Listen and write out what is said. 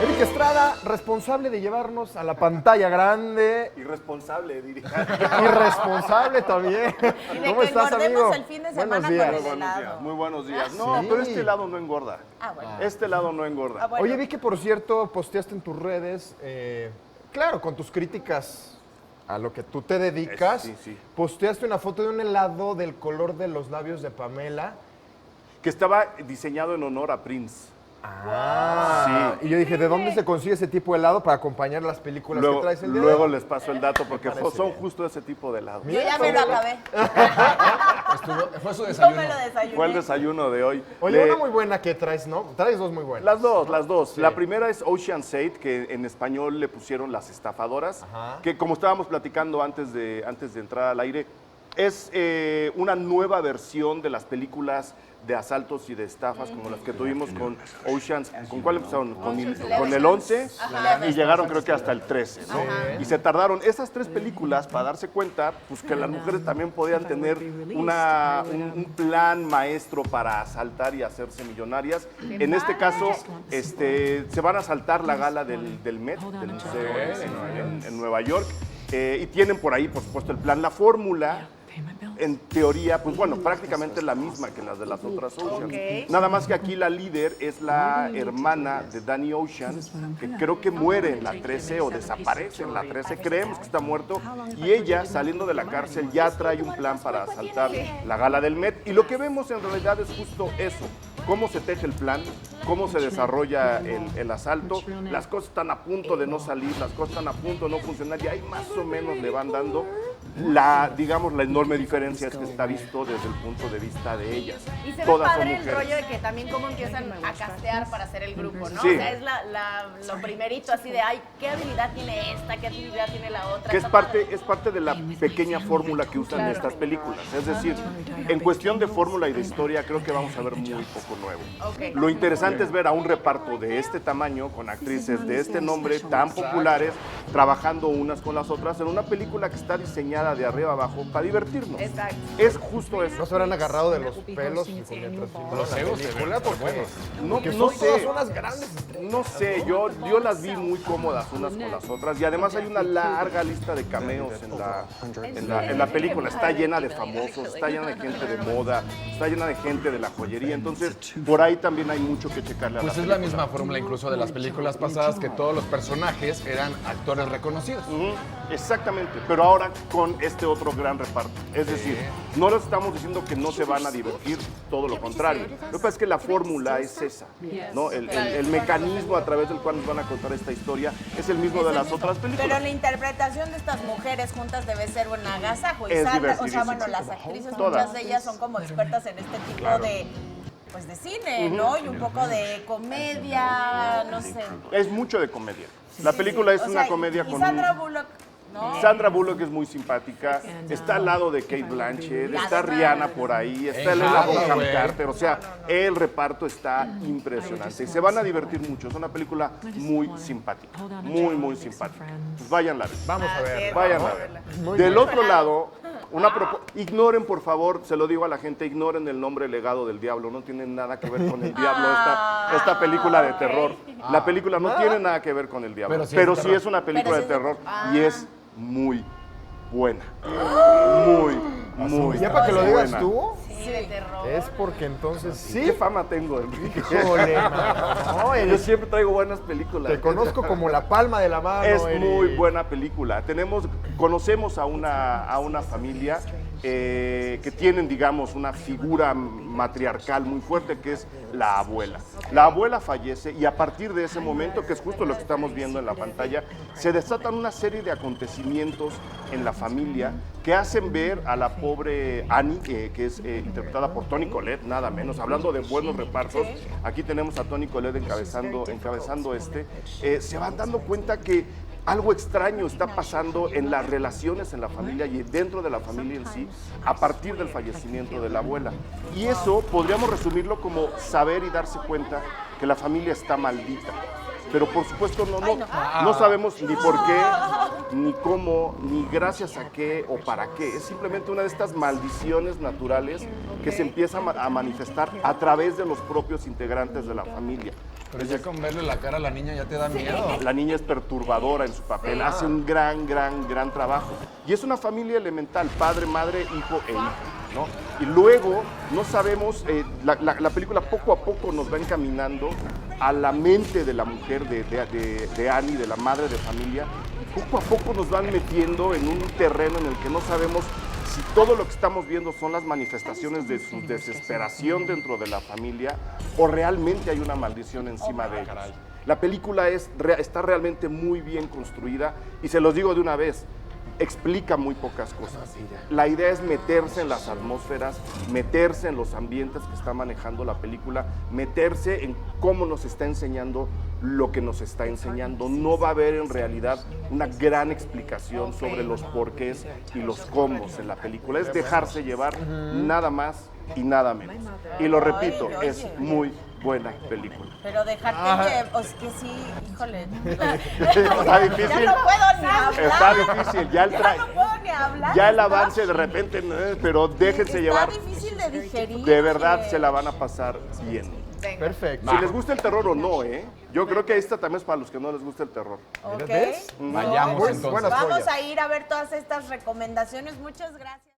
Eric Estrada, responsable de llevarnos a la pantalla grande. Irresponsable, diría. Irresponsable también. Y de ¿Cómo que estás, engordemos amigo? el fin de semana Buenos días. con el Buenos helado. días, muy buenos días. No, sí. pero este helado no engorda. Ah, bueno. Este helado no engorda. Ah, bueno. Oye, vi que por cierto posteaste en tus redes, claro, con tus críticas a lo que tú te dedicas, Sí, sí. posteaste una foto de un helado del color de los labios de Pamela. Que estaba diseñado en honor a Prince. Sí. Y yo dije, ¿de dónde se consigue ese tipo de helado para acompañar las películas Luego, que traes el día? luego les paso el dato porque parece son bien. justo ese tipo de helado. Yo ya me lo acabé. Fue su Yo desayuno. me lo desayuné. Fue el desayuno de hoy. Oye, una muy buena que traes, ¿no? Traes dos muy buenas. Las dos, las dos. Sí. La primera es Ocean's 8, que en español le pusieron Las Estafadoras, Ajá. que como estábamos platicando antes de entrar al aire, es una nueva versión de las películas de asaltos y de estafas como las que tuvimos con Ocean's. ¿Con cuál empezaron? Con el 11 Ajá. y llegaron creo que hasta el 13, ¿no? Y se tardaron esas tres películas para darse cuenta pues, que las mujeres también podían tener un plan maestro para asaltar y hacerse millonarias. En este caso, se van a asaltar la gala del Met, del museo en Nueva York, y tienen por ahí, por supuesto, el plan, la fórmula. En teoría, pues bueno, prácticamente la misma que las de las otras Oceans. Ok. Nada más que aquí la líder es la hermana de Danny Ocean, que creo que muere en la 13 o desaparece en la 13, creemos que está muerto, y ella, saliendo de la cárcel, ya trae un plan para asaltar la gala del Met. Y lo que vemos en realidad es justo eso, cómo se teje el plan, cómo se desarrolla el asalto, las cosas están a punto de no salir, las cosas están a punto de no funcionar, y ahí más o menos le van dando. La enorme diferencia es que está visto desde el punto de vista de ellas. Y se ve Todas son padre el mujeres. rollo de que también cómo empiezan a castear para hacer el grupo, ¿no? Sí. O sea, es lo primerito así de, ay, ¿qué habilidad tiene esta? ¿Qué habilidad tiene la otra? Que es Está parte, padre. es parte de la pequeña fórmula que usan estas películas. Es decir, en cuestión de fórmula y de historia, creo que vamos a ver muy poco nuevo. Ok. Lo interesante es ver a un reparto de este tamaño, con actrices de este nombre, tan populares, trabajando unas con las otras, en una película que está diseñada de arriba abajo para divertirnos. Exacto. Es justo eso. ¿No se habrán agarrado de los pelos mientras filmaron la película? Porque No son sé. todas unas grandes estrellas. No sé, yo las vi muy cómodas unas con las otras y además hay una larga lista de cameos en la película. Está llena de famosos, está llena de gente de moda, está llena de gente de la joyería. Entonces, por ahí también hay mucho que checarle a Pues la es la película. misma fórmula incluso de las películas pasadas, que todos los personajes eran actores reconocidos. Ujú, exactamente, pero ahora con este otro gran reparto. Es decir, no les estamos diciendo que no se van a divertir, todo lo contrario. Lo que pasa es que la fórmula es esa, ¿no? El mecanismo a través del cual nos van a contar esta historia es el mismo de las otras películas. Pero la interpretación de estas mujeres juntas debe ser un agasajo. Y Es Sandra, o sea, divertidísimo. bueno, las actrices, Todas. muchas de ellas son como expertas en este tipo de, pues de cine, ¿no? Y un poco de comedia, no sé. Es mucho de comedia. La película es O una sea, comedia y con Sandra Bullock, ¿no? Sandra Bullock es muy simpática, está al lado de Kate Blanchett, está Rihanna por ahí, está Helena Bonham güey. Carter, o sea, el reparto está impresionante. Y se van a divertir mucho, es una película muy simpática, muy, muy simpática. Pues váyanla a ver. Vamos a ver. Vayan a ver. Muy Del bien. otro lado, ignoren por favor, se lo digo a la gente, ignoren el nombre Legado del Diablo, no tiene nada que ver con el diablo esta película de terror. La película no tiene nada que ver con el diablo, pero sí es una película de terror y es muy buena. Muy, muy Ya para que lo digas buena. tú, Sí, de terror. es porque entonces sí. ¿Qué fama tengo, Enrique? Híjole, mano. No, Yo siempre traigo buenas películas. te conozco como la palma de la mano. Es Eric. muy buena película. Conocemos a una familia que tienen, digamos, una figura matriarcal muy fuerte, que es la abuela. La abuela fallece y a partir de ese momento, que es justo lo que estamos viendo en la pantalla, se desatan una serie de acontecimientos en la familia que hacen ver a la pobre Annie, que es interpretada por Toni Collette, nada menos. Hablando de buenos repartos, aquí tenemos a Toni Collette encabezando se van dando cuenta que algo extraño está pasando en las relaciones en la familia y dentro de la familia en sí a partir del fallecimiento de la abuela. Y eso podríamos resumirlo como saber y darse cuenta que la familia está maldita. Pero por supuesto no sabemos ni por qué, ni cómo, ni gracias a qué o para qué. Es simplemente una de estas maldiciones naturales que se empieza a manifestar a través de los propios integrantes de la familia. Pero ya con verle la cara a la niña ya te da miedo. La niña es perturbadora en su papel, hace un gran trabajo. Y es una familia elemental, padre, madre, hijo e hija, ¿no? Y luego no sabemos, la película poco a poco nos va encaminando a la mente de la mujer, de Annie, de la madre de familia. Poco a poco nos van metiendo en un terreno en el que no sabemos si todo lo que estamos viendo son las manifestaciones de su desesperación dentro de la familia o realmente hay una maldición encima de ellos. La película está realmente muy bien construida y se los digo de una vez, explica muy pocas cosas. La idea es meterse en las atmósferas, meterse en los ambientes que está manejando la película, meterse en cómo nos está enseñando lo que nos está enseñando. No va a haber en realidad una gran explicación sobre los porqués y los cómo en la película. Es dejarse llevar nada más y nada menos. Y lo repito, Oye. es muy buena película. Pero dejarte llevar, o es que sí, híjole. Está difícil. Ya no puedo ni hablar. Está difícil, ya no puedo ni hablar. ya el avance de repente, pero déjense llevar. Está difícil de digerir. De verdad se la van a pasar bien. Perfecto. Si les gusta el terror o no, yo creo que esta también es para los que no les gusta el terror. Ok. ¿Ves? Vayamos Pues, entonces. buenas Vamos joyas. a ir a ver todas estas recomendaciones. Muchas gracias.